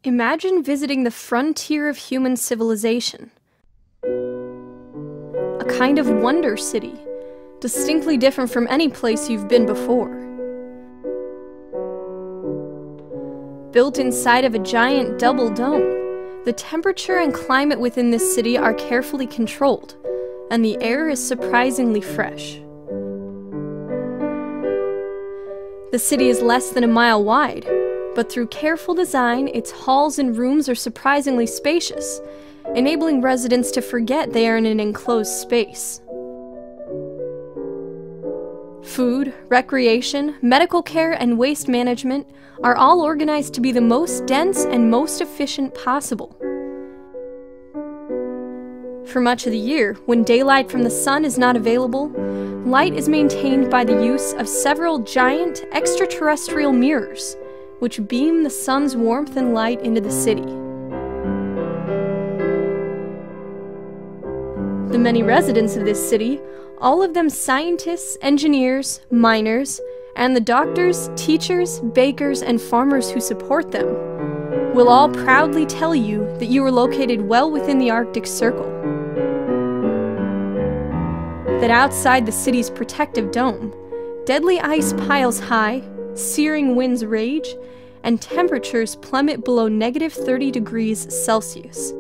Imagine visiting the frontier of human civilization. A kind of wonder city, distinctly different from any place you've been before. Built inside of a giant double dome, the temperature and climate within this city are carefully controlled, and the air is surprisingly fresh. The city is less than a mile wide, but through careful design, its halls and rooms are surprisingly spacious, enabling residents to forget they are in an enclosed space. Food, recreation, medical care, and waste management are all organized to be the most dense and most efficient possible. For much of the year, when daylight from the sun is not available, light is maintained by the use of several giant extraterrestrial mirrors, which beam the sun's warmth and light into the city. The many residents of this city, all of them scientists, engineers, miners, and the doctors, teachers, bakers, and farmers who support them, will all proudly tell you that you are located well within the Arctic Circle. That outside the city's protective dome, deadly ice piles high, searing winds rage, and temperatures plummet below -30 degrees Celsius,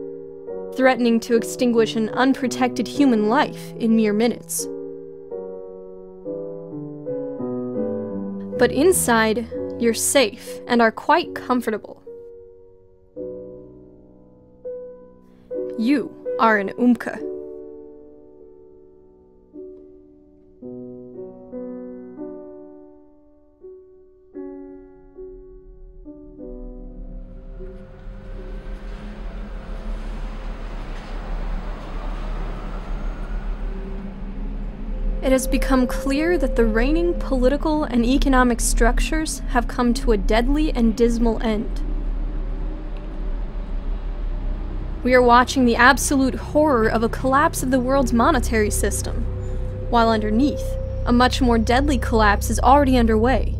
threatening to extinguish an unprotected human life in mere minutes. But inside, you're safe and are quite comfortable. You are an Umka. It has become clear that the reigning political and economic structures have come to a deadly and dismal end. We are watching the absolute horror of a collapse of the world's monetary system, while underneath, a much more deadly collapse is already underway.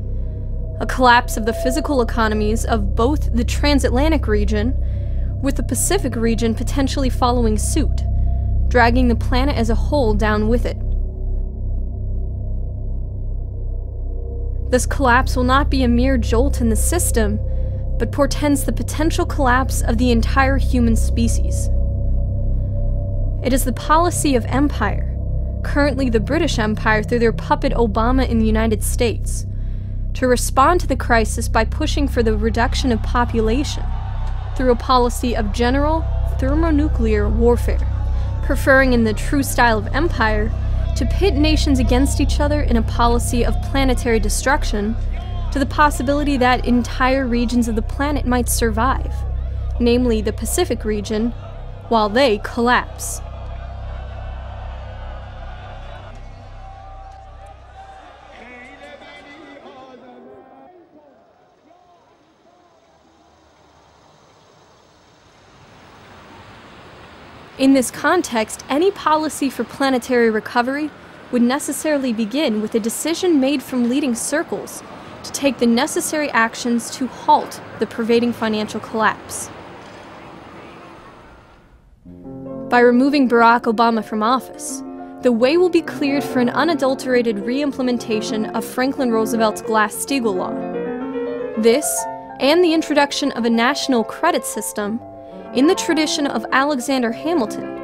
A collapse of the physical economies of both the transatlantic region, with the Pacific region potentially following suit, dragging the planet as a whole down with it. This collapse will not be a mere jolt in the system, but portends the potential collapse of the entire human species. It is the policy of empire, currently the British Empire through their puppet Obama in the United States, to respond to the crisis by pushing for the reduction of population through a policy of general thermonuclear warfare, preferring in the true style of empire to pit nations against each other in a policy of planetary destruction, to the possibility that entire regions of the planet might survive, namely the Pacific region, while they collapse. In this context, any policy for planetary recovery would necessarily begin with a decision made from leading circles to take the necessary actions to halt the pervading financial collapse. By removing Barack Obama from office, the way will be cleared for an unadulterated re-implementation of Franklin Roosevelt's Glass-Steagall Law. This, and the introduction of a national credit system, in the tradition of Alexander Hamilton,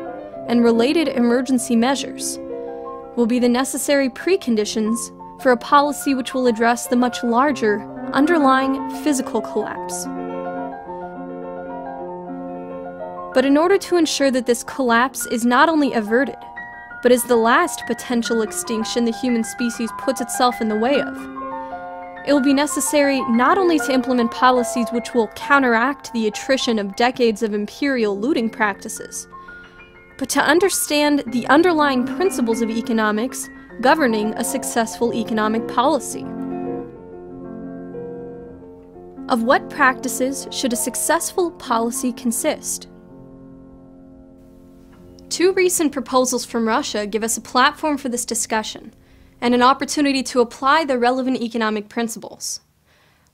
and related emergency measures, will be the necessary preconditions for a policy which will address the much larger, underlying physical collapse. But in order to ensure that this collapse is not only averted, but is the last potential extinction the human species puts itself in the way of, it will be necessary not only to implement policies which will counteract the attrition of decades of imperial looting practices, but to understand the underlying principles of economics governing a successful economic policy. Of what practices should a successful policy consist? Two recent proposals from Russia give us a platform for this discussion, and an opportunity to apply the relevant economic principles.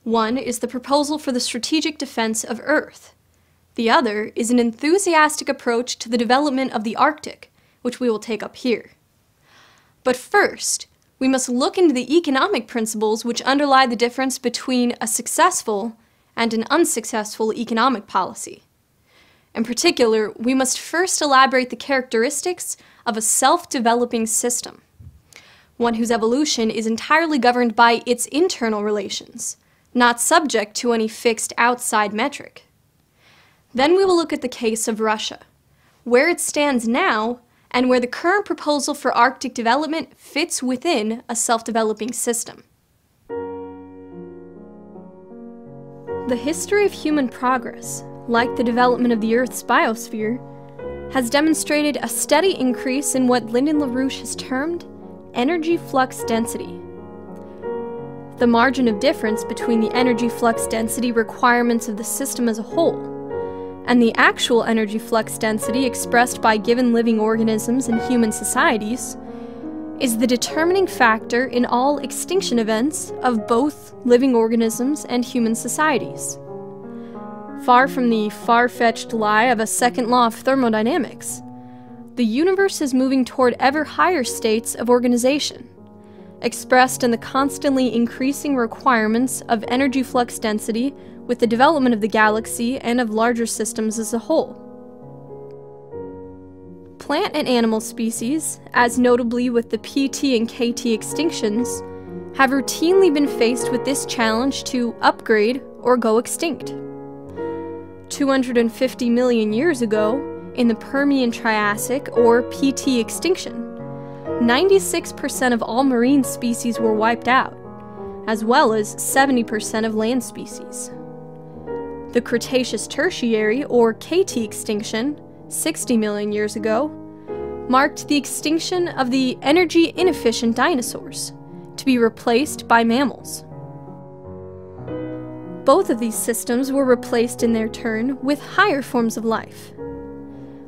One is the proposal for the strategic defense of Earth, The other is an enthusiastic approach to the development of the Arctic, which we will take up here. But first, we must look into the economic principles which underlie the difference between a successful and an unsuccessful economic policy. In particular, we must first elaborate the characteristics of a self-developing system, one whose evolution is entirely governed by its internal relations, not subject to any fixed outside metric. Then we will look at the case of Russia, where it stands now, and where the current proposal for Arctic development fits within a self-developing system. The history of human progress, like the development of the Earth's biosphere, has demonstrated a steady increase in what Lyndon LaRouche has termed energy flux density. The margin of difference between the energy flux density requirements of the system as a whole and the actual energy flux density expressed by given living organisms and human societies is the determining factor in all extinction events of both living organisms and human societies. Far from the far-fetched lie of a second law of thermodynamics, the universe is moving toward ever higher states of organization, expressed in the constantly increasing requirements of energy flux density with the development of the galaxy and of larger systems as a whole. Plant and animal species, as notably with the PT and KT extinctions, have routinely been faced with this challenge to upgrade or go extinct. 250 million years ago, in the Permian-Triassic or PT extinction, 96% of all marine species were wiped out, as well as 70% of land species. The Cretaceous-Tertiary or KT extinction, 60 million years ago, marked the extinction of the energy-inefficient dinosaurs, to be replaced by mammals. Both of these systems were replaced in their turn with higher forms of life.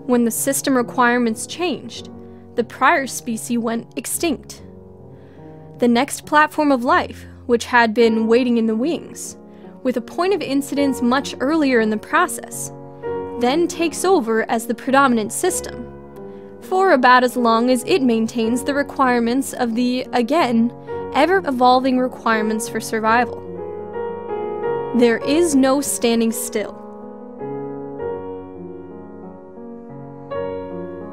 When the system requirements changed, the prior species went extinct. The next platform of life, which had been waiting in the wings, with a point of incidence much earlier in the process, then takes over as the predominant system, for about as long as it maintains the requirements of the, again, ever-evolving requirements for survival. There is no standing still.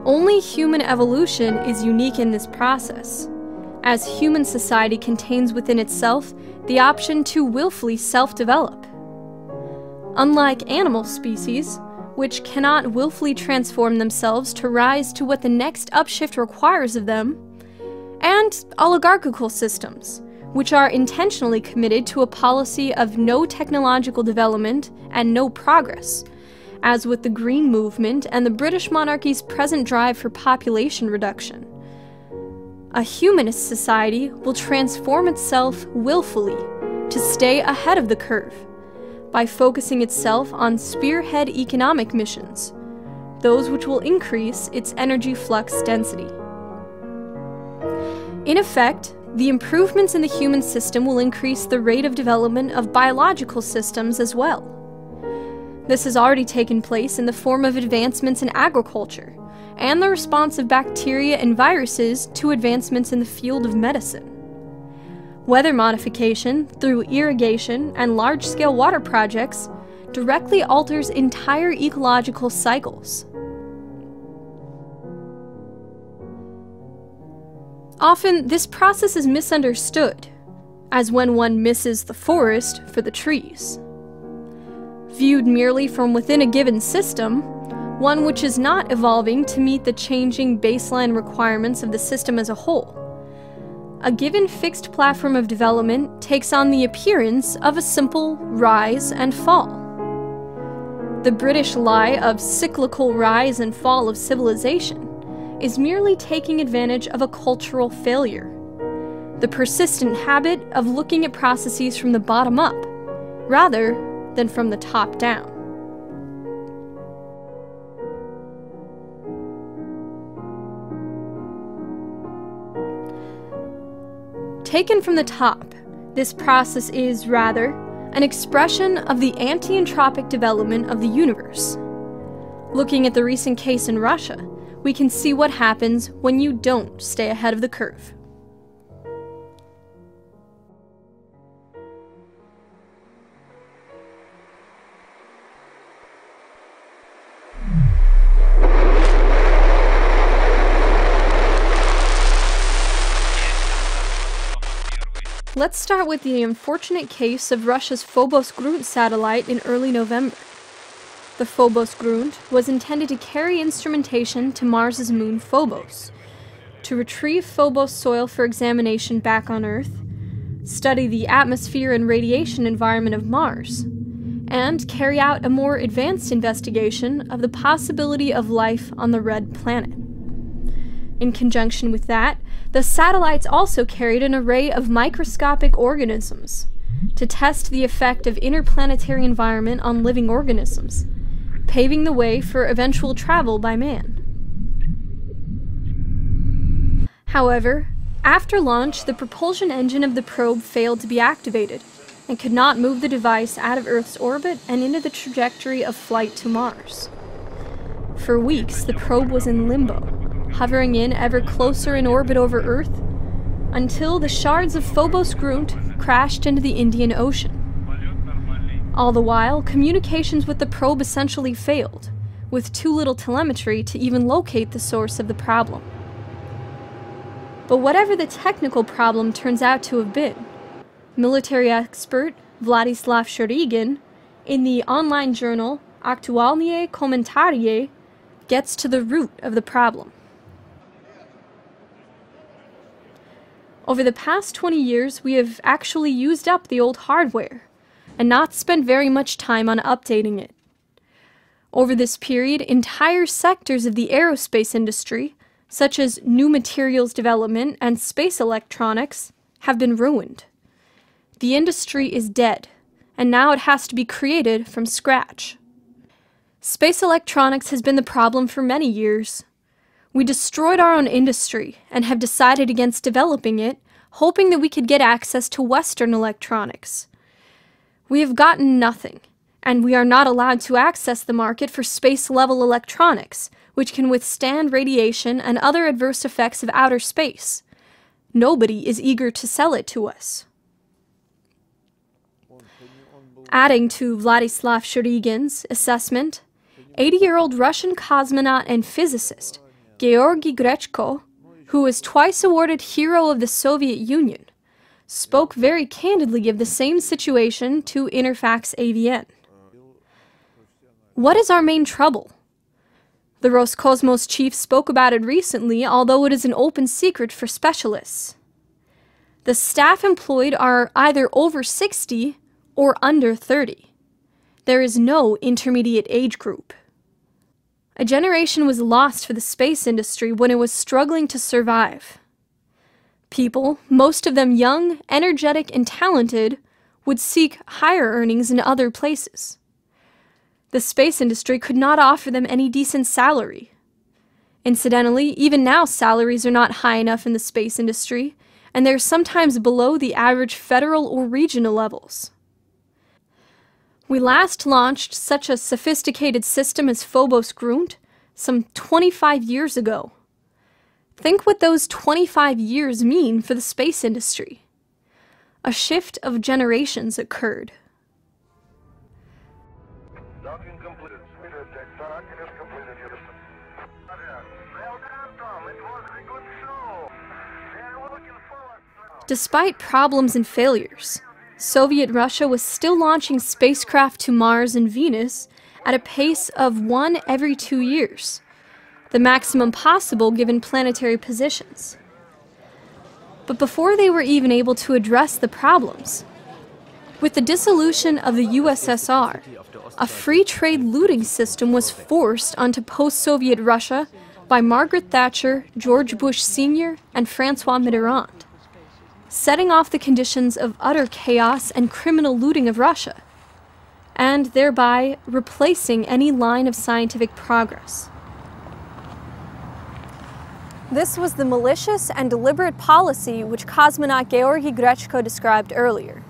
Only human evolution is unique in this process, as human society contains within itself the option to willfully self-develop. Unlike animal species, which cannot willfully transform themselves to rise to what the next upshift requires of them, and oligarchical systems, which are intentionally committed to a policy of no technological development and no progress, as with the Green Movement and the British monarchy's present drive for population reduction. A humanist society will transform itself willfully to stay ahead of the curve by focusing itself on spearhead economic missions, those which will increase its energy flux density. In effect, the improvements in the human system will increase the rate of development of biological systems as well. This has already taken place in the form of advancements in agriculture, and the response of bacteria and viruses to advancements in the field of medicine. Weather modification, through irrigation and large-scale water projects, directly alters entire ecological cycles. Often, this process is misunderstood, as when one misses the forest for the trees. Viewed merely from within a given system, one which is not evolving to meet the changing baseline requirements of the system as a whole, a given fixed platform of development takes on the appearance of a simple rise and fall. The British lie of cyclical rise and fall of civilization is merely taking advantage of a cultural failure, the persistent habit of looking at processes from the bottom up, rather than from the top down. Taken from the top, this process is, rather, an expression of the anti-entropic development of the universe, Looking at the recent case in Russia, we can see what happens when you don't stay ahead of the curve. Let's start with the unfortunate case of Russia's Phobos-Grunt satellite in early November. The Phobos-Grunt was intended to carry instrumentation to Mars's moon Phobos, to retrieve Phobos soil for examination back on Earth, study the atmosphere and radiation environment of Mars, and carry out a more advanced investigation of the possibility of life on the Red Planet. In conjunction with that, the satellites also carried an array of microscopic organisms to test the effect of interplanetary environment on living organisms, paving the way for eventual travel by man. However, after launch, the propulsion engine of the probe failed to be activated and could not move the device out of Earth's orbit and into the trajectory of flight to Mars. For weeks, the probe was in limbo, hovering in ever closer in orbit over Earth, until the shards of Phobos-Grunt crashed into the Indian Ocean. All the while, communications with the probe essentially failed, with too little telemetry to even locate the source of the problem. But whatever the technical problem turns out to have been, military expert Vladislav Shurygin, in the online journal Aktualnie Komentarie, gets to the root of the problem. Over the past 20 years, we have actually used up the old hardware, and not spent very much time on updating it. Over this period, entire sectors of the aerospace industry, such as new materials development and space electronics, have been ruined. The industry is dead, and now it has to be created from scratch. Space electronics has been the problem for many years. We destroyed our own industry and have decided against developing it, hoping that we could get access to Western electronics. We have gotten nothing, and we are not allowed to access the market for space-level electronics, which can withstand radiation and other adverse effects of outer space. Nobody is eager to sell it to us. Adding to Vladislav Shurygin's assessment, 80-year-old Russian cosmonaut and physicist Georgy Grechko, who was twice awarded Hero of the Soviet Union, spoke very candidly of the same situation to Interfax AVN. What is our main trouble? The Roscosmos chief spoke about it recently, although it is an open secret for specialists. The staff employed are either over 60 or under 30. There is no intermediate age group. A generation was lost for the space industry when it was struggling to survive. People, most of them young, energetic, and talented, would seek higher earnings in other places. The space industry could not offer them any decent salary. Incidentally, even now salaries are not high enough in the space industry, and they're sometimes below the average federal or regional levels. We last launched such a sophisticated system as Phobos-Grunt some 25 years ago. Think what those 25 years mean for the space industry. A shift of generations occurred. Despite problems and failures, Soviet Russia was still launching spacecraft to Mars and Venus at a pace of 1 every 2 years, the maximum possible given planetary positions. But before they were even able to address the problems, with the dissolution of the USSR, a free trade looting system was forced onto post-Soviet Russia by Margaret Thatcher, George Bush Sr., and Francois Mitterrand, setting off the conditions of utter chaos and criminal looting of Russia, and thereby replacing any line of scientific progress. This was the malicious and deliberate policy which cosmonaut Georgy Grechko described earlier,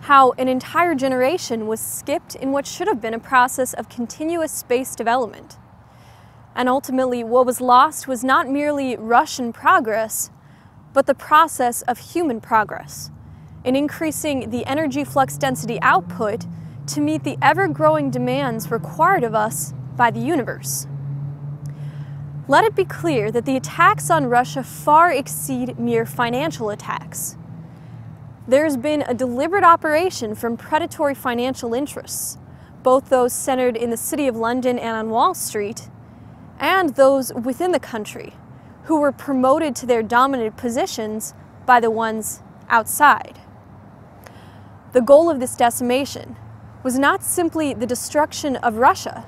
how an entire generation was skipped in what should have been a process of continuous space development. And ultimately, what was lost was not merely Russian progress, but the process of human progress, in increasing the energy flux density output to meet the ever-growing demands required of us by the universe. Let it be clear that the attacks on Russia far exceed mere financial attacks. There's been a deliberate operation from predatory financial interests, both those centered in the City of London and on Wall Street, and those within the country, who were promoted to their dominant positions by the ones outside. The goal of this decimation was not simply the destruction of Russia,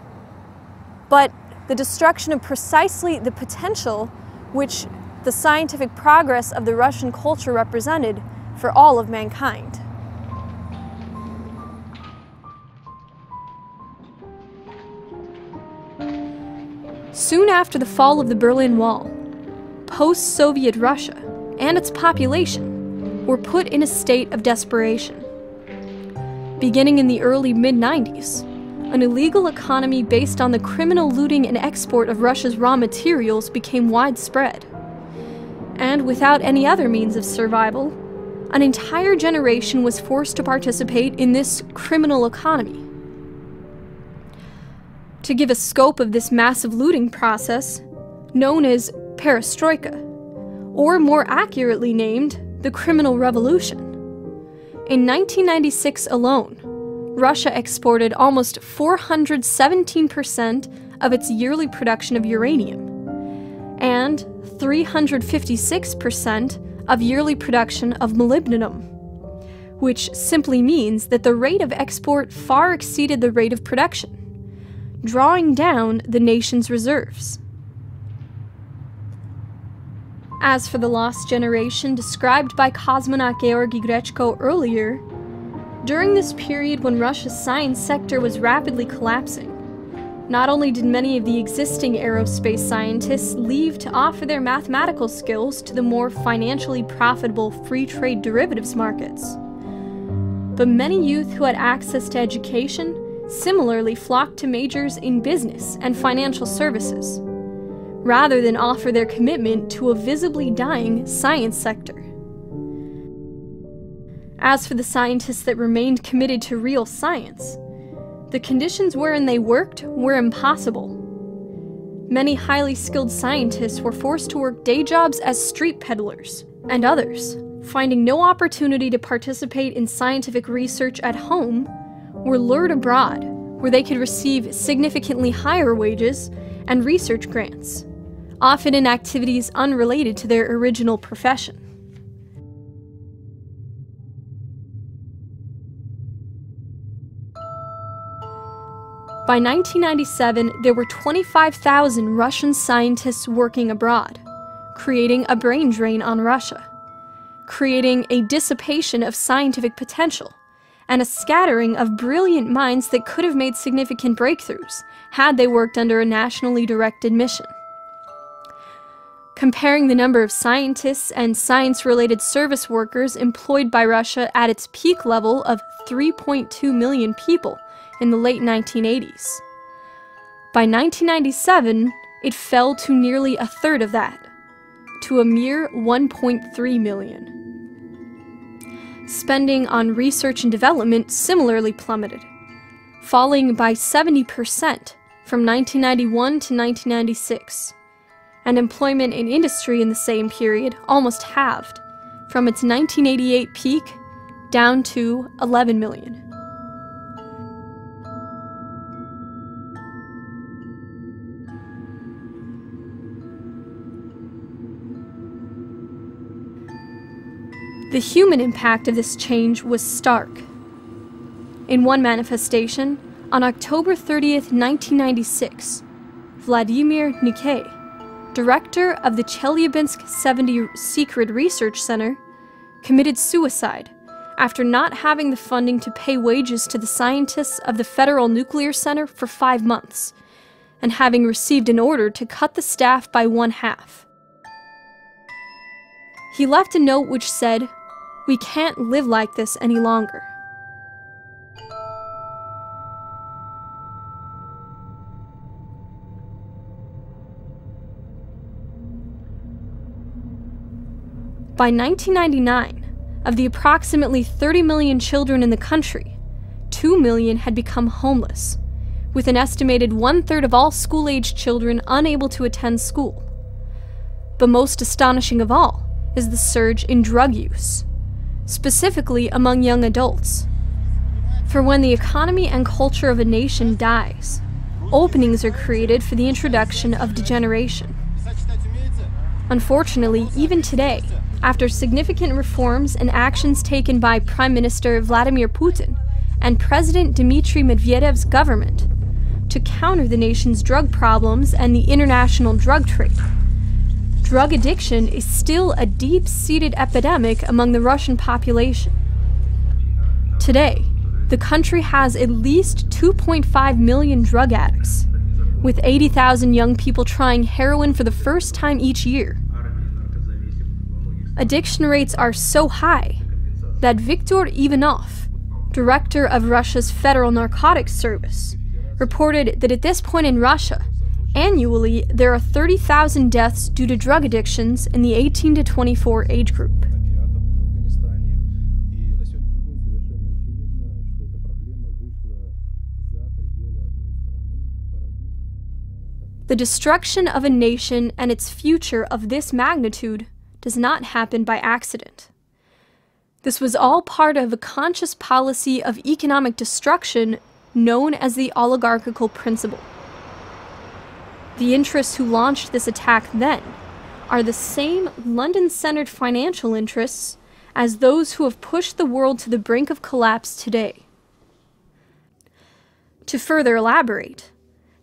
but the destruction of precisely the potential which the scientific progress of the Russian culture represented for all of mankind. Soon after the fall of the Berlin Wall, post-Soviet Russia and its population were put in a state of desperation. Beginning in the early mid-90s, an illegal economy based on the criminal looting and export of Russia's raw materials became widespread. And without any other means of survival, an entire generation was forced to participate in this criminal economy. To give a scope of this massive looting process, known as perestroika, or more accurately named, the criminal revolution. In 1996 alone, Russia exported almost 417% of its yearly production of uranium, and 356% of yearly production of molybdenum, which simply means that the rate of export far exceeded the rate of production, drawing down the nation's reserves. As for the lost generation described by cosmonaut Georgy Grechko earlier, during this period when Russia's science sector was rapidly collapsing, not only did many of the existing aerospace scientists leave to offer their mathematical skills to the more financially profitable free trade derivatives markets, but many youth who had access to education similarly flocked to majors in business and financial services, rather than offer their commitment to a visibly dying science sector. As for the scientists that remained committed to real science, the conditions wherein they worked were impossible. Many highly skilled scientists were forced to work day jobs as street peddlers, and others, finding no opportunity to participate in scientific research at home, were lured abroad, where they could receive significantly higher wages and research grants, often in activities unrelated to their original profession. By 1997, there were 25,000 Russian scientists working abroad, creating a brain drain on Russia, creating a dissipation of scientific potential, and a scattering of brilliant minds that could have made significant breakthroughs had they worked under a nationally directed mission. Comparing the number of scientists and science-related service workers employed by Russia at its peak level of 3.2 million people in the late 1980s. By 1997, it fell to nearly a third of that, to a mere 1.3 million. Spending on research and development similarly plummeted, falling by 70% from 1991 to 1996, and employment in industry in the same period almost halved, from its 1988 peak down to 11 million. The human impact of this change was stark. In one manifestation, on October 30th, 1996, Vladimir Nikiy, director of the Chelyabinsk 70 Secret Research Center, committed suicide after not having the funding to pay wages to the scientists of the Federal Nuclear Center for 5 months, and having received an order to cut the staff by 1/2. He left a note which said, "We can't live like this any longer." By 1999, of the approximately 30 million children in the country, 2 million had become homeless, with an estimated 1/3 of all school-aged children unable to attend school. But most astonishing of all is the surge in drug use, specifically among young adults. For when the economy and culture of a nation dies, openings are created for the introduction of degeneration. Unfortunately, even today, after significant reforms and actions taken by Prime Minister Vladimir Putin and President Dmitry Medvedev's government to counter the nation's drug problems and the international drug trade, drug addiction is still a deep-seated epidemic among the Russian population. Today, the country has at least 2.5 million drug addicts, with 80,000 young people trying heroin for the first time each year. Addiction rates are so high that Viktor Ivanov, director of Russia's Federal Narcotics Service, reported that at this point in Russia, annually there are 30,000 deaths due to drug addictions in the 18 to 24 age group. The destruction of a nation and its future of this magnitude does not happen by accident. This was all part of a conscious policy of economic destruction known as the oligarchical principle. The interests who launched this attack then are the same London-centered financial interests as those who have pushed the world to the brink of collapse today. To further elaborate,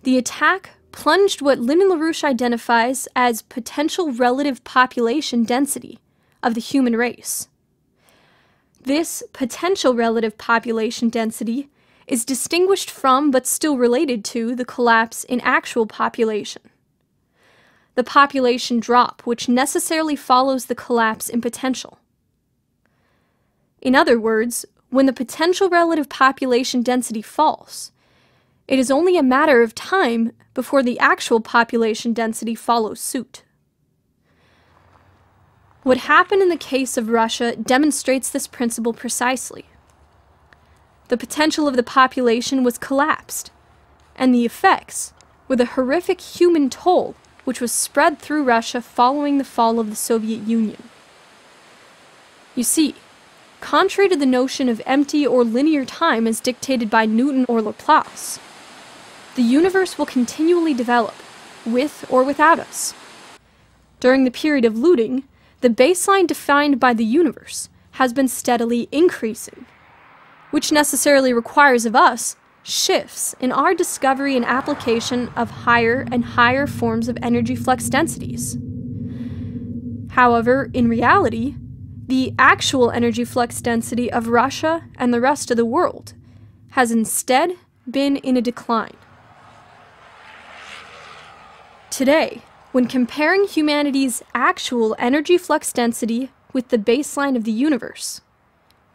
the attack plunged what Lyndon LaRouche identifies as potential relative population density of the human race. This potential relative population density is distinguished from but still related to the collapse in actual population. The population drop, which necessarily follows the collapse in potential. In other words, when the potential relative population density falls, it is only a matter of time before the actual population density follows suit. What happened in the case of Russia demonstrates this principle precisely. The potential of the population was collapsed, and the effects were the horrific human toll which was spread through Russia following the fall of the Soviet Union. You see, contrary to the notion of empty or linear time as dictated by Newton or Laplace, the universe will continually develop, with or without us. During the period of looting, the baseline defined by the universe has been steadily increasing, which necessarily requires of us shifts in our discovery and application of higher and higher forms of energy flux densities. However, in reality, the actual energy flux density of Russia and the rest of the world has instead been in a decline. Today, when comparing humanity's actual energy flux density with the baseline of the universe,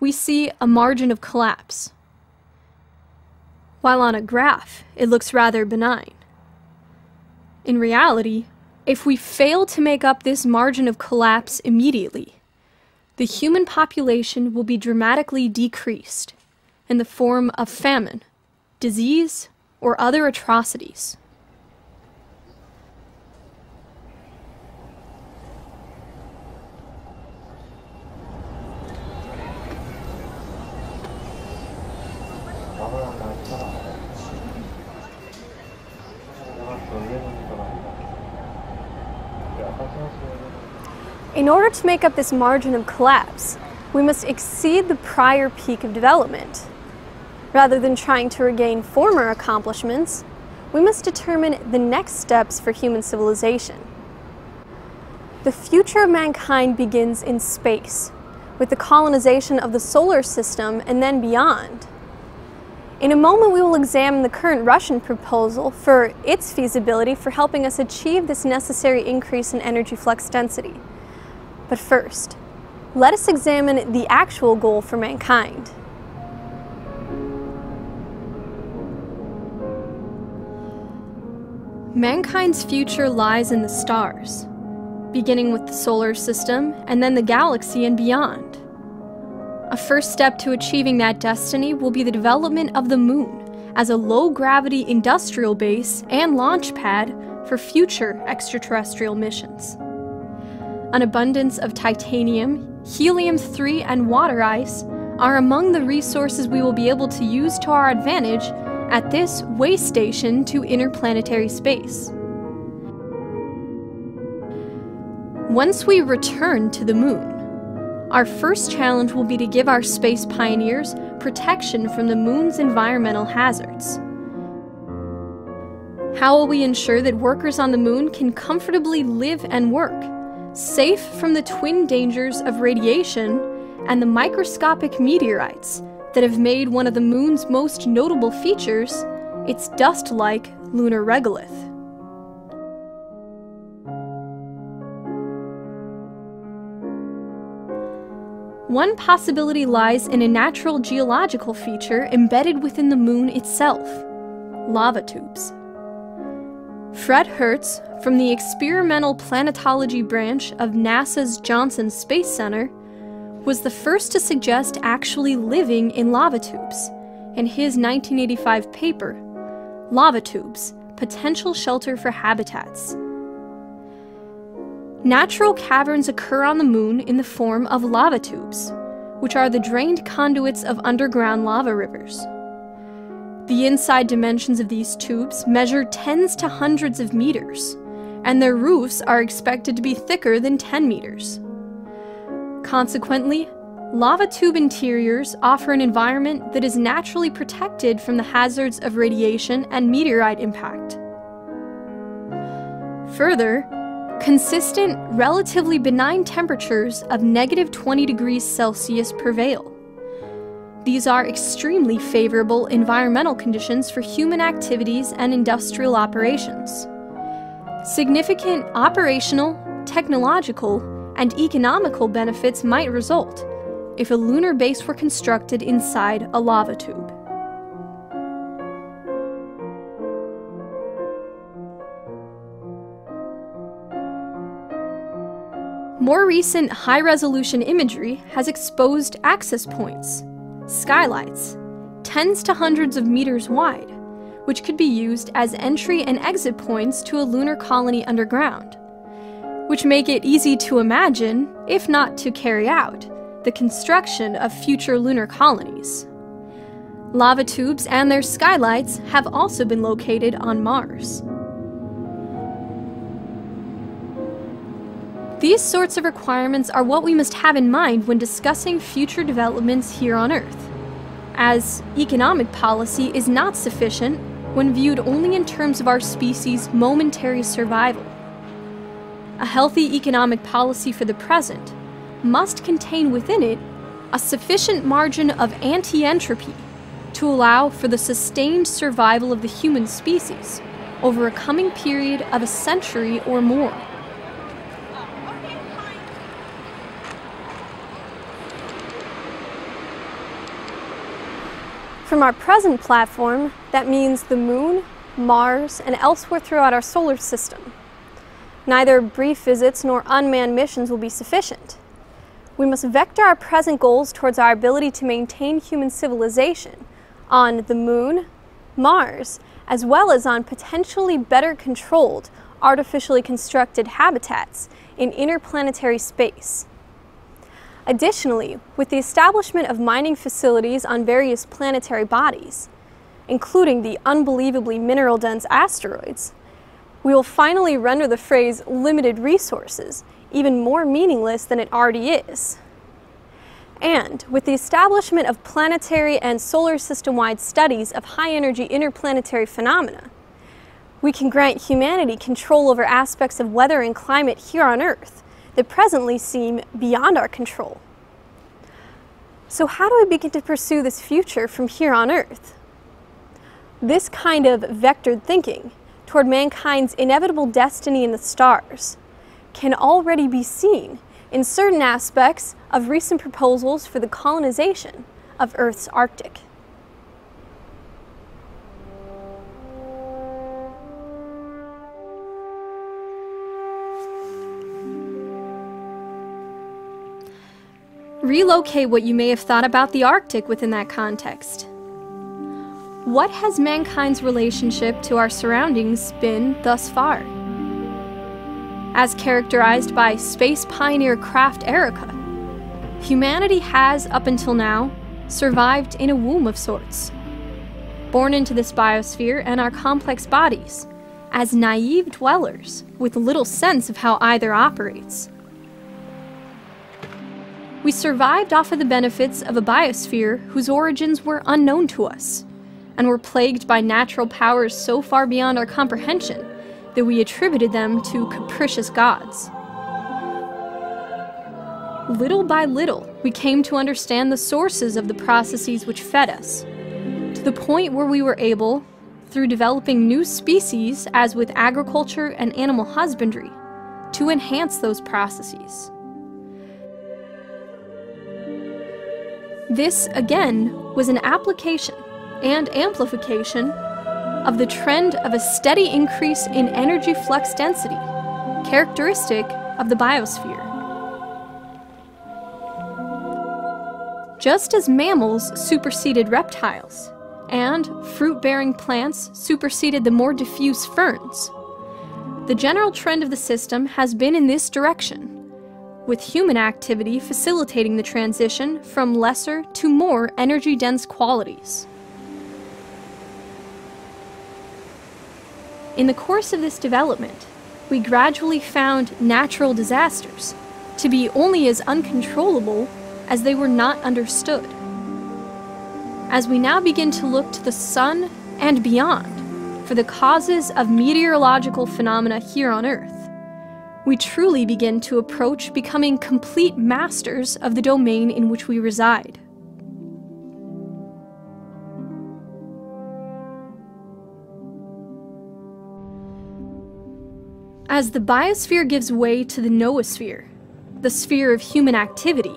we see a margin of collapse. While on a graph, it looks rather benign. In reality, if we fail to make up this margin of collapse immediately, the human population will be dramatically decreased in the form of famine, disease, or other atrocities. In order to make up this margin of collapse, we must exceed the prior peak of development. Rather than trying to regain former accomplishments, we must determine the next steps for human civilization. The future of mankind begins in space, with the colonization of the solar system and then beyond. In a moment, we will examine the current Russian proposal for its feasibility for helping us achieve this necessary increase in energy flux density. But first, let us examine the actual goal for mankind. Mankind's future lies in the stars, beginning with the solar system and then the galaxy and beyond. A first step to achieving that destiny will be the development of the Moon as a low-gravity industrial base and launch pad for future extraterrestrial missions. An abundance of titanium, helium-3, and water ice are among the resources we will be able to use to our advantage at this way station to interplanetary space. Once we return to the Moon, our first challenge will be to give our space pioneers protection from the Moon's environmental hazards. How will we ensure that workers on the Moon can comfortably live and work, safe from the twin dangers of radiation and the microscopic meteorites that have made one of the Moon's most notable features its dust-like lunar regolith? One possibility lies in a natural geological feature embedded within the Moon itself: lava tubes. Fred Hertz, from the Experimental Planetology branch of NASA's Johnson Space Center, was the first to suggest actually living in lava tubes in his 1985 paper, Lava Tubes: Potential Shelter for Habitats. Natural caverns occur on the Moon in the form of lava tubes, which are the drained conduits of underground lava rivers. The inside dimensions of these tubes measure tens to hundreds of meters, and their roofs are expected to be thicker than 10 meters. Consequently, lava tube interiors offer an environment that is naturally protected from the hazards of radiation and meteorite impact. Further, consistent, relatively benign temperatures of -20 degrees Celsius prevail. These are extremely favorable environmental conditions for human activities and industrial operations. Significant operational, technological, and economical benefits might result if a lunar base were constructed inside a lava tube. More recent high-resolution imagery has exposed access points, skylights, tens to hundreds of meters wide, which could be used as entry and exit points to a lunar colony underground, which make it easy to imagine, if not to carry out, the construction of future lunar colonies. Lava tubes and their skylights have also been located on Mars. These sorts of requirements are what we must have in mind when discussing future developments here on Earth, as economic policy is not sufficient when viewed only in terms of our species' momentary survival. A healthy economic policy for the present must contain within it a sufficient margin of anti-entropy to allow for the sustained survival of the human species over a coming period of a century or more. From our present platform, that means the Moon, Mars, and elsewhere throughout our solar system. Neither brief visits nor unmanned missions will be sufficient. We must vector our present goals towards our ability to maintain human civilization on the Moon, Mars, as well as on potentially better controlled, artificially constructed habitats in interplanetary space. Additionally, with the establishment of mining facilities on various planetary bodies, including the unbelievably mineral-dense asteroids, we will finally render the phrase limited resources even more meaningless than it already is. And with the establishment of planetary and solar system-wide studies of high-energy interplanetary phenomena, we can grant humanity control over aspects of weather and climate here on Earth that presently seem beyond our control. So how do we begin to pursue this future from here on Earth? This kind of vectored thinking toward mankind's inevitable destiny in the stars can already be seen in certain aspects of recent proposals for the colonization of Earth's Arctic. Relocate what you may have thought about the Arctic within that context. What has mankind's relationship to our surroundings been thus far? As characterized by space pioneer craft Erica, humanity has, up until now, survived in a womb of sorts, born into this biosphere and our complex bodies, as naive dwellers with little sense of how either operates. We survived off of the benefits of a biosphere whose origins were unknown to us, and were plagued by natural powers so far beyond our comprehension that we attributed them to capricious gods. Little by little, we came to understand the sources of the processes which fed us, to the point where we were able, through developing new species, as with agriculture and animal husbandry, to enhance those processes. This, again, was an application and amplification of the trend of a steady increase in energy flux density, characteristic of the biosphere. Just as mammals superseded reptiles, and fruit-bearing plants superseded the more diffuse ferns, the general trend of the system has been in this direction, with human activity facilitating the transition from lesser to more energy-dense qualities. In the course of this development, we gradually found natural disasters to be only as uncontrollable as they were not understood. As we now begin to look to the sun and beyond for the causes of meteorological phenomena here on Earth, we truly begin to approach becoming complete masters of the domain in which we reside. As the biosphere gives way to the noosphere, the sphere of human activity,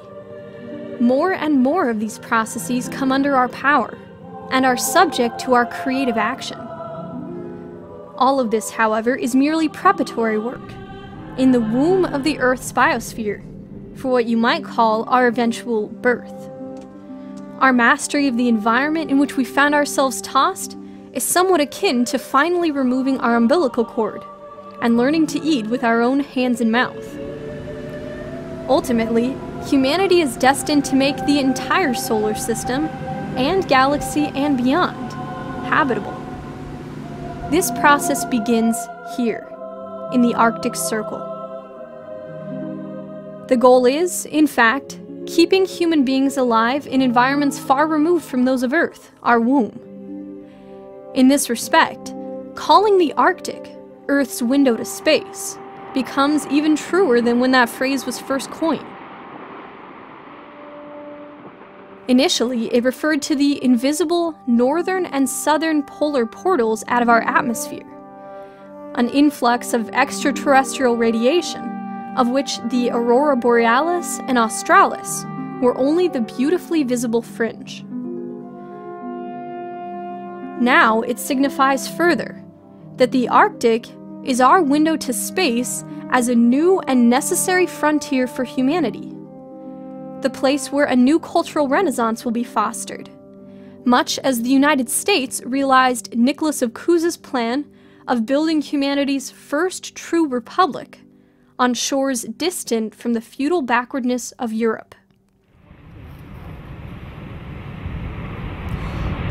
more and more of these processes come under our power and are subject to our creative action. All of this, however, is merely preparatory work in the womb of the Earth's biosphere for what you might call our eventual birth. Our mastery of the environment in which we found ourselves tossed is somewhat akin to finally removing our umbilical cord and learning to eat with our own hands and mouth. Ultimately, humanity is destined to make the entire solar system, and galaxy and beyond, habitable. This process begins here, in the Arctic Circle. The goal is, in fact, keeping human beings alive in environments far removed from those of Earth, our womb. In this respect, calling the Arctic Earth's window to space becomes even truer than when that phrase was first coined. Initially, it referred to the invisible northern and southern polar portals out of our atmosphere, an influx of extraterrestrial radiation, of which the aurora borealis and australis were only the beautifully visible fringe. Now it signifies further that the Arctic is our window to space as a new and necessary frontier for humanity, the place where a new cultural renaissance will be fostered, much as the United States realized Nicholas of Cusa's plan of building humanity's first true republic on shores distant from the feudal backwardness of Europe.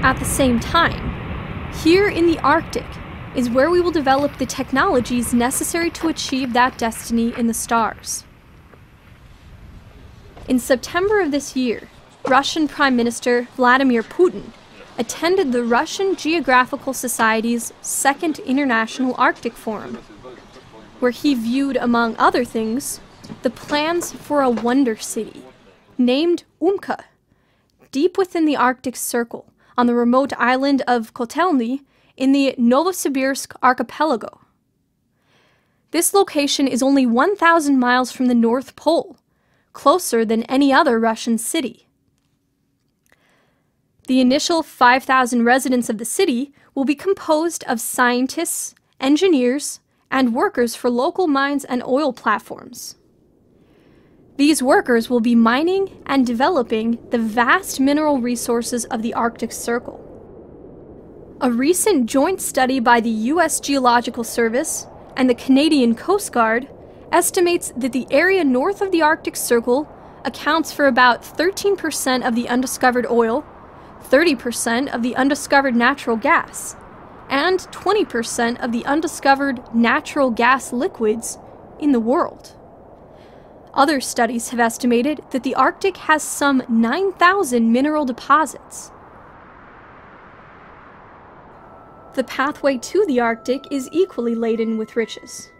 At the same time, here in the Arctic is where we will develop the technologies necessary to achieve that destiny in the stars. In September of this year, Russian Prime Minister Vladimir Putin attended the Russian Geographical Society's Second International Arctic Forum, where he viewed, among other things, the plans for a wonder city named Umka, deep within the Arctic Circle on the remote island of Kotelny in the Novosibirsk archipelago. This location is only 1,000 miles from the North Pole, closer than any other Russian city. The initial 5,000 residents of the city will be composed of scientists, engineers, and workers for local mines and oil platforms. These workers will be mining and developing the vast mineral resources of the Arctic Circle. A recent joint study by the U.S. Geological Service and the Canadian Coast Guard estimates that the area north of the Arctic Circle accounts for about 13% of the undiscovered oil, 30% of the undiscovered natural gas, and 20% of the undiscovered natural gas liquids in the world. Other studies have estimated that the Arctic has some 9,000 mineral deposits. The pathway to the Arctic is equally laden with riches.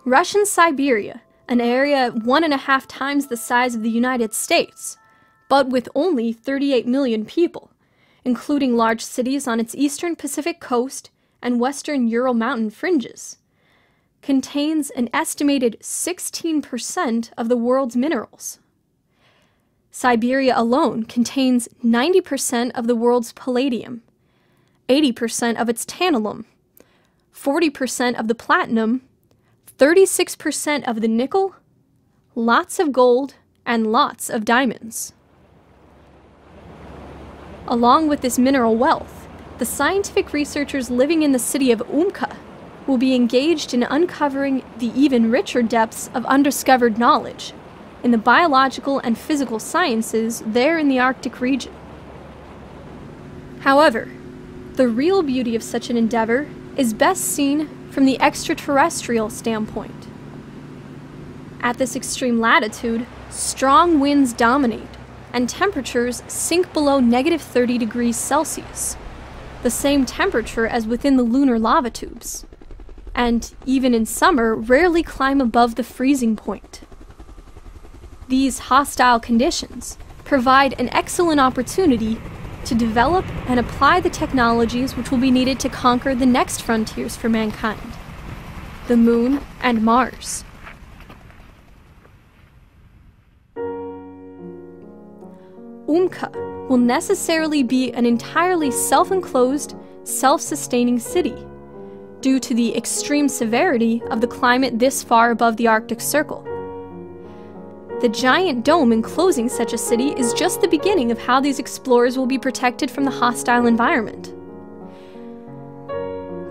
Russian Siberia, an area 1.5 times the size of the United States, but with only 38 million people, including large cities on its eastern Pacific coast and western Ural Mountain fringes, contains an estimated 16% of the world's minerals. Siberia alone contains 90% of the world's palladium, 80% of its tantalum, 40% of the platinum, 36% of the nickel, lots of gold, and lots of diamonds. Along with this mineral wealth, the scientific researchers living in the city of Umka will be engaged in uncovering the even richer depths of undiscovered knowledge in the biological and physical sciences there in the Arctic region. However, the real beauty of such an endeavor is best seen from the extraterrestrial standpoint. At this extreme latitude, strong winds dominate, and temperatures sink below -30 degrees Celsius, the same temperature as within the lunar lava tubes, and even in summer rarely climb above the freezing point. These hostile conditions provide an excellent opportunity to develop and apply the technologies which will be needed to conquer the next frontiers for mankind, the Moon and Mars. Umka will necessarily be an entirely self-enclosed, self-sustaining city, due to the extreme severity of the climate this far above the Arctic Circle. The giant dome enclosing such a city is just the beginning of how these explorers will be protected from the hostile environment.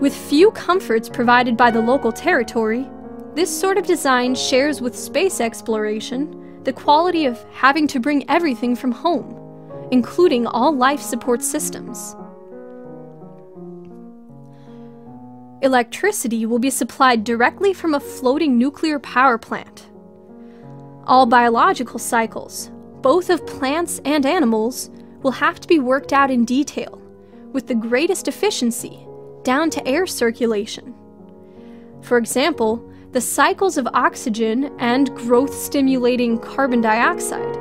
With few comforts provided by the local territory, this sort of design shares with space exploration the quality of having to bring everything from home, including all life support systems. Electricity will be supplied directly from a floating nuclear power plant. All biological cycles, both of plants and animals, will have to be worked out in detail, with the greatest efficiency, down to air circulation. For example, the cycles of oxygen and growth-stimulating carbon dioxide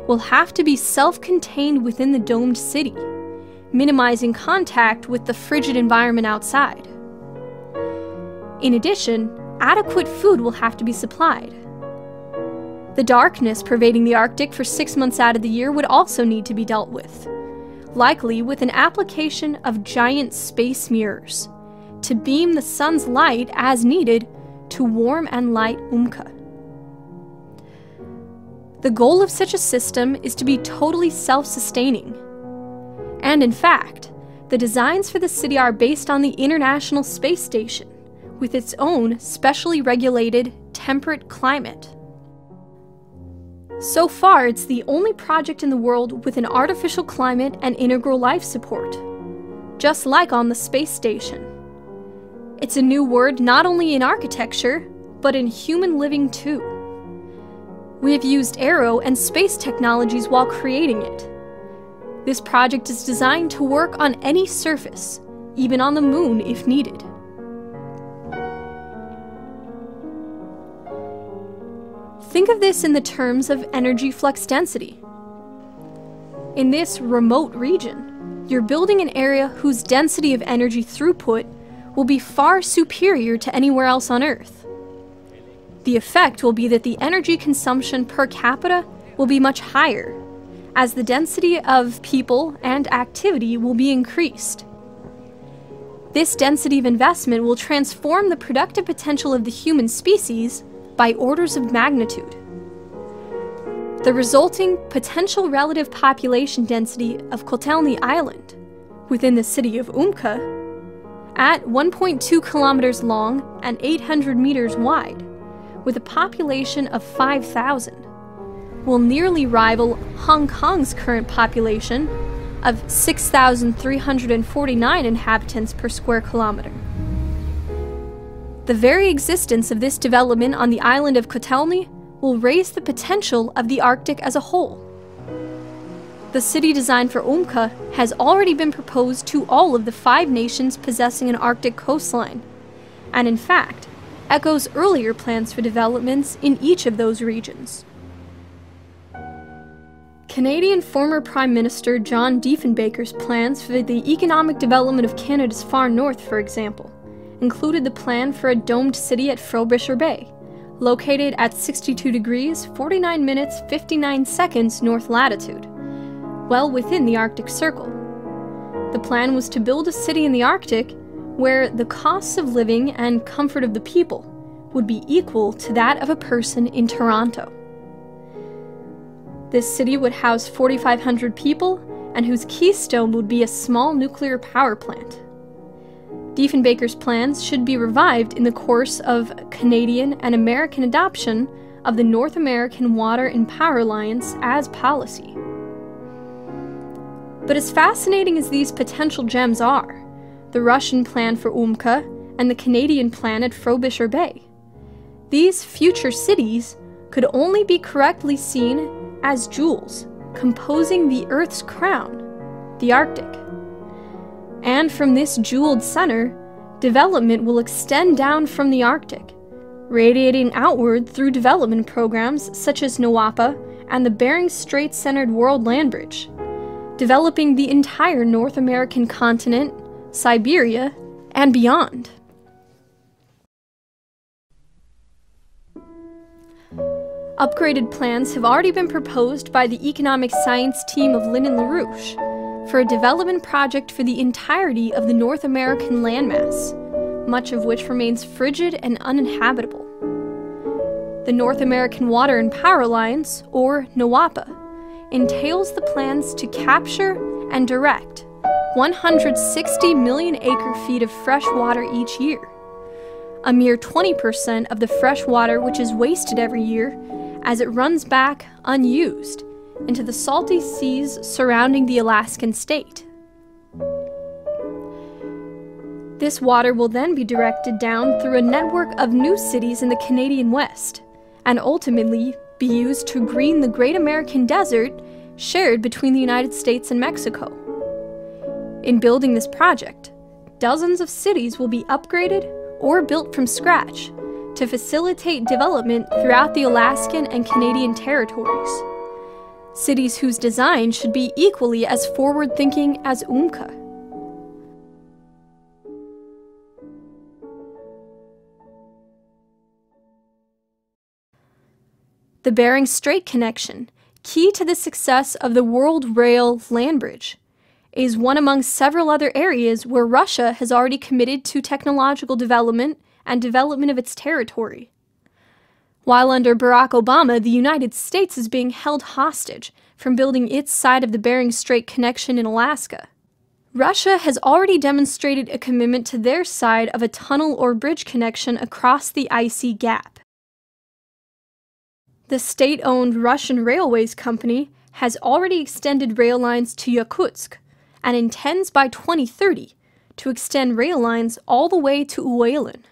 will have to be self-contained within the domed city, minimizing contact with the frigid environment outside. In addition, adequate food will have to be supplied. The darkness pervading the Arctic for 6 months out of the year would also need to be dealt with, likely with an application of giant space mirrors, to beam the sun's light as needed to warm and light Umka. The goal of such a system is to be totally self-sustaining. And in fact, the designs for the city are based on the International Space Station, with its own specially regulated, temperate climate. So far, it's the only project in the world with an artificial climate and integral life support, just like on the space station. It's a new word not only in architecture, but in human living too. We have used aero and space technologies while creating it. This project is designed to work on any surface, even on the moon if needed. Think of this in the terms of energy flux density. In this remote region, you're building an area whose density of energy throughput will be far superior to anywhere else on Earth. The effect will be that the energy consumption per capita will be much higher, as the density of people and activity will be increased. This density of investment will transform the productive potential of the human species by orders of magnitude. The resulting potential relative population density of Kotelny Island, within the city of Umka, at 1.2 kilometers long and 800 meters wide, with a population of 5,000, will nearly rival Hong Kong's current population of 6,349 inhabitants per square kilometer. The very existence of this development on the island of Kotelny will raise the potential of the Arctic as a whole. The city design for Umka has already been proposed to all of the 5 nations possessing an Arctic coastline, and in fact, echoes earlier plans for developments in each of those regions. Canadian former Prime Minister John Diefenbaker's plans for the economic development of Canada's far north, for example, included the plan for a domed city at Frobisher Bay, located at 62 degrees, 49 minutes, 59 seconds north latitude, well within the Arctic Circle. The plan was to build a city in the Arctic where the costs of living and comfort of the people would be equal to that of a person in Toronto. This city would house 4,500 people, and whose keystone would be a small nuclear power plant. Diefenbaker's plans should be revived in the course of Canadian and American adoption of the North American Water and Power Alliance as policy. But as fascinating as these potential gems are, the Russian plan for Umka and the Canadian plan at Frobisher Bay, these future cities could only be correctly seen as jewels composing the Earth's crown, the Arctic. And from this jeweled center, development will extend down from the Arctic, radiating outward through development programs such as NOAPA and the Bering Strait-centered World Land Bridge, developing the entire North American continent, Siberia, and beyond. Upgraded plans have already been proposed by the economic science team of Lynn and LaRouche for a development project for the entirety of the North American landmass, much of which remains frigid and uninhabitable. The North American Water and Power Alliance, or NOAPA, entails the plans to capture and direct 160 million acre-feet of fresh water each year, a mere 20% of the fresh water which is wasted every year as it runs back unused into the salty seas surrounding the Alaskan state. This water will then be directed down through a network of new cities in the Canadian West, and ultimately be used to green the Great American Desert shared between the United States and Mexico. In building this project, dozens of cities will be upgraded or built from scratch to facilitate development throughout the Alaskan and Canadian territories. Cities whose design should be equally as forward-thinking as Umka. The Bering Strait connection, key to the success of the World Rail Land Bridge, is one among several other areas where Russia has already committed to technological development and development of its territory. While under Barack Obama, the United States is being held hostage from building its side of the Bering Strait connection in Alaska, Russia has already demonstrated a commitment to their side of a tunnel or bridge connection across the icy gap. The state-owned Russian Railways Company has already extended rail lines to Yakutsk and intends by 2030 to extend rail lines all the way to Uelin.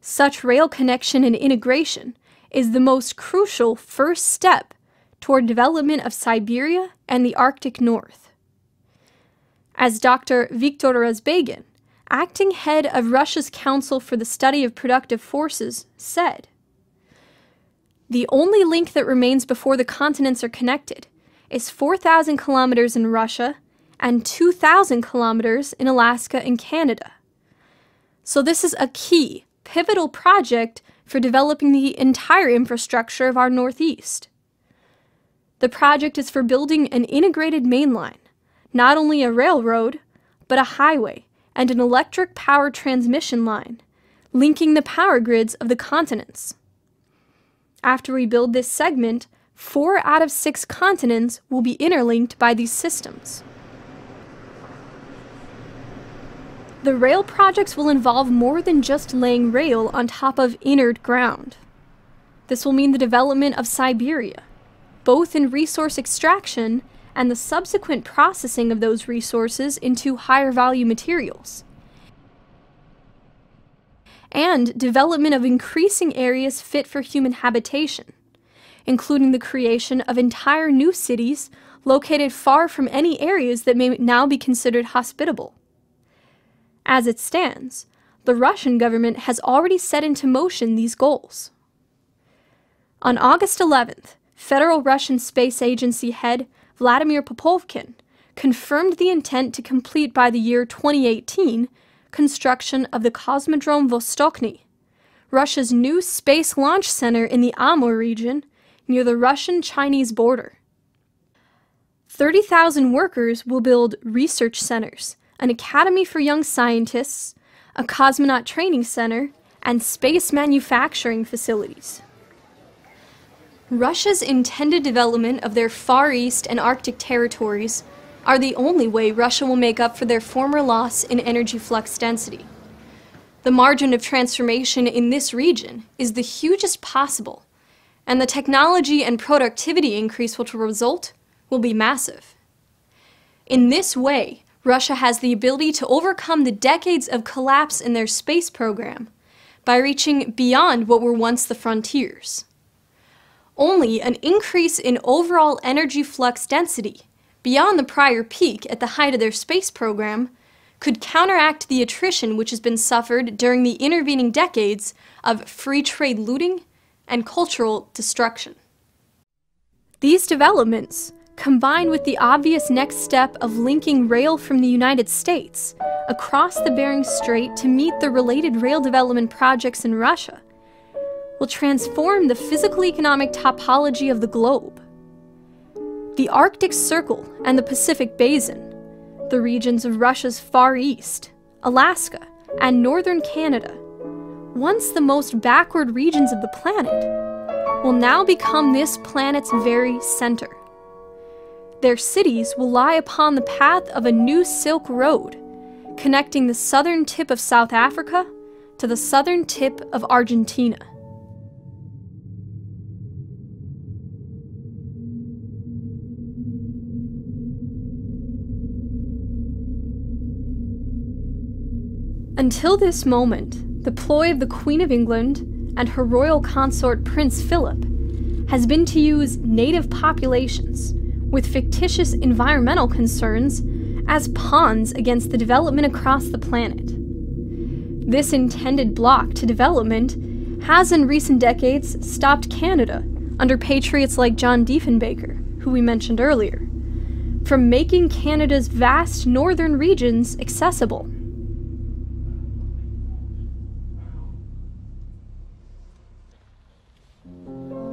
Such rail connection and integration is the most crucial first step toward development of Siberia and the Arctic North. As Dr. Viktor Razbegin, acting head of Russia's Council for the Study of Productive Forces, said, "The only link that remains before the continents are connected is 4,000 kilometers in Russia and 2,000 kilometers in Alaska and Canada. So this is a key, pivotal project for developing the entire infrastructure of our Northeast. The project is for building an integrated main line, not only a railroad, but a highway and an electric power transmission line, linking the power grids of the continents. After we build this segment, 4 out of 6 continents will be interlinked by these systems. The rail projects will involve more than just laying rail on top of inert ground. This will mean the development of Siberia, both in resource extraction and the subsequent processing of those resources into higher value materials, and development of increasing areas fit for human habitation, including the creation of entire new cities located far from any areas that may now be considered hospitable. As it stands, the Russian government has already set into motion these goals. On August 11th, Federal Russian Space Agency head Vladimir Popovkin confirmed the intent to complete by the year 2018 construction of the Cosmodrome Vostochny, Russia's new space launch center in the Amur region near the Russian-Chinese border. 30,000 workers will build research centers, an academy for young scientists, a cosmonaut training center, and space manufacturing facilities. Russia's intended development of their Far East and Arctic territories are the only way Russia will make up for their former loss in energy flux density. The margin of transformation in this region is the hugest possible, and the technology and productivity increase which will result will be massive. In this way, Russia has the ability to overcome the decades of collapse in their space program by reaching beyond what were once the frontiers. Only an increase in overall energy flux density beyond the prior peak at the height of their space program could counteract the attrition which has been suffered during the intervening decades of free trade looting and cultural destruction. These developments, combined with the obvious next step of linking rail from the United States across the Bering Strait to meet the related rail development projects in Russia, will transform the physical-economic topology of the globe. The Arctic Circle and the Pacific Basin, the regions of Russia's Far East, Alaska, and northern Canada, once the most backward regions of the planet, will now become this planet's very center. Their cities will lie upon the path of a new Silk Road, connecting the southern tip of South Africa to the southern tip of Argentina. Until this moment, the ploy of the Queen of England and her royal consort Prince Philip has been to use native populations with fictitious environmental concerns as pawns against the development across the planet. This intended block to development has in recent decades stopped Canada, under patriots like John Diefenbaker, who we mentioned earlier, from making Canada's vast northern regions accessible.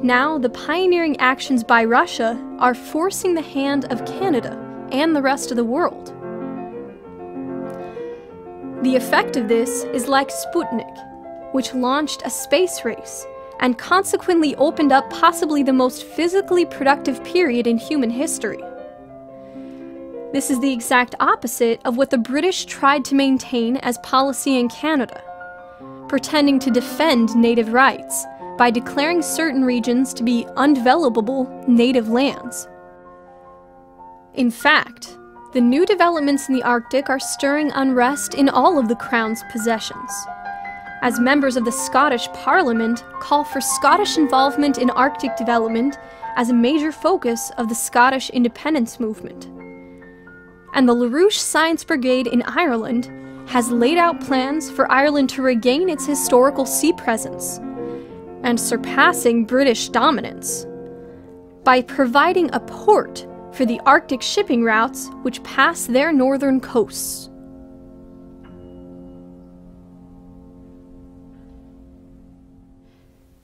Now, the pioneering actions by Russia are forcing the hand of Canada and the rest of the world. The effect of this is like Sputnik, which launched a space race and consequently opened up possibly the most physically productive period in human history. This is the exact opposite of what the British tried to maintain as policy in Canada, pretending to defend native rights by declaring certain regions to be undevelopable native lands. In fact, the new developments in the Arctic are stirring unrest in all of the Crown's possessions, as members of the Scottish Parliament call for Scottish involvement in Arctic development as a major focus of the Scottish independence movement. And the LaRouche Science Brigade in Ireland has laid out plans for Ireland to regain its historical sea presence and surpassing British dominance by providing a port for the Arctic shipping routes which pass their northern coasts.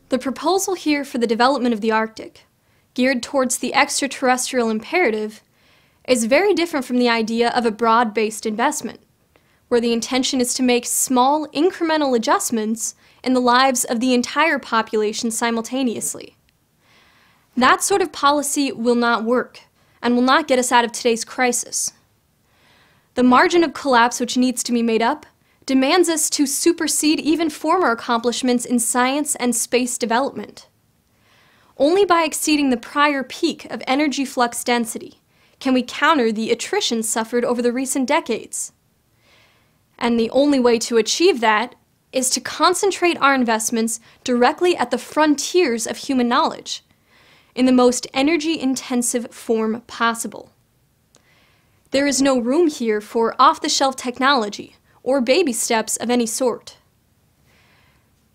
The proposal here for the development of the Arctic, geared towards the extraterrestrial imperative, is very different from the idea of a broad-based investment, where the intention is to make small, incremental adjustments in the lives of the entire population simultaneously. That sort of policy will not work and will not get us out of today's crisis. The margin of collapse which needs to be made up demands us to supersede even former accomplishments in science and space development. Only by exceeding the prior peak of energy flux density can we counter the attrition suffered over the recent decades. And the only way to achieve that is to concentrate our investments directly at the frontiers of human knowledge, in the most energy-intensive form possible. There is no room here for off-the-shelf technology or baby steps of any sort.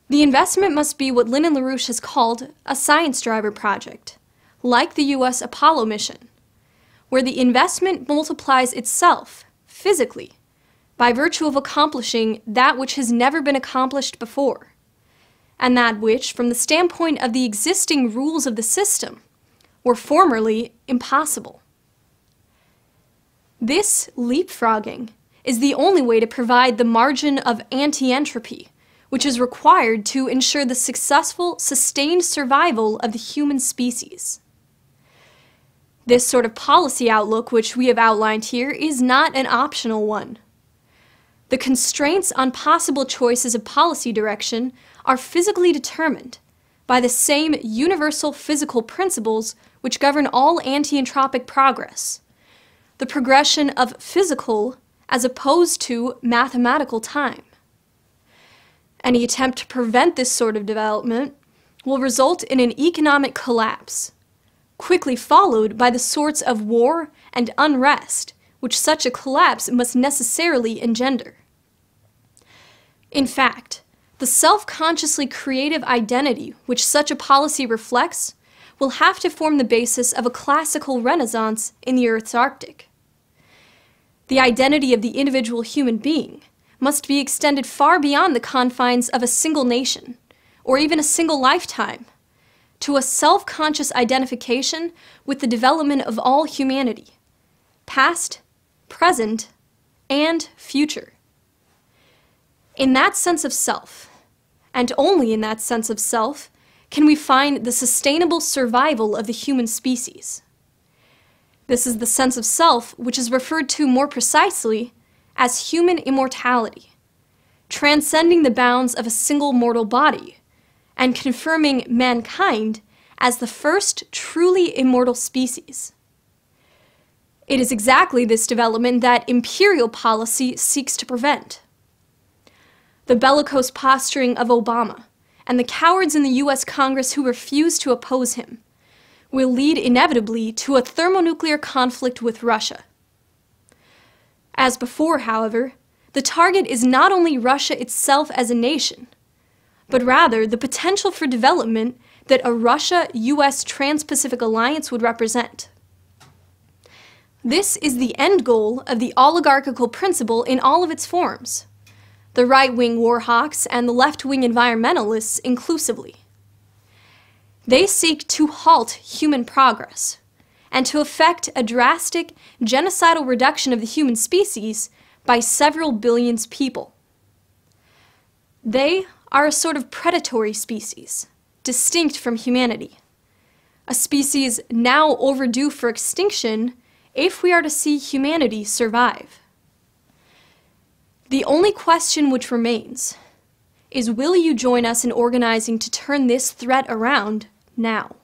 The investment must be what Lynn and LaRouche has called a science driver project, like the US Apollo mission, where the investment multiplies itself, physically, by virtue of accomplishing that which has never been accomplished before, and that which, from the standpoint of the existing rules of the system, were formerly impossible. This leapfrogging is the only way to provide the margin of anti-entropy, which is required to ensure the successful, sustained survival of the human species. This sort of policy outlook which we have outlined here is not an optional one. The constraints on possible choices of policy direction are physically determined by the same universal physical principles which govern all anti-entropic progress, the progression of physical as opposed to mathematical time. Any attempt to prevent this sort of development will result in an economic collapse, quickly followed by the sorts of war and unrest which such a collapse must necessarily engender. In fact, the self-consciously creative identity which such a policy reflects will have to form the basis of a classical renaissance in the Earth's Arctic. The identity of the individual human being must be extended far beyond the confines of a single nation, or even a single lifetime, to a self-conscious identification with the development of all humanity, past, present, and future. In that sense of self, and only in that sense of self, can we find the sustainable survival of the human species. This is the sense of self which is referred to more precisely as human immortality, transcending the bounds of a single mortal body, and confirming mankind as the first truly immortal species. It is exactly this development that imperial policy seeks to prevent. The bellicose posturing of Obama and the cowards in the US Congress who refuse to oppose him will lead inevitably to a thermonuclear conflict with Russia. As before, however, the target is not only Russia itself as a nation, but rather the potential for development that a Russia-US Trans-Pacific alliance would represent. This is the end goal of the oligarchical principle in all of its forms, the right-wing war hawks and the left-wing environmentalists inclusively. They seek to halt human progress and to effect a drastic genocidal reduction of the human species by several billions people. They are a sort of predatory species, distinct from humanity, a species now overdue for extinction if we are to see humanity survive. The only question which remains is, will you join us in organizing to turn this threat around now?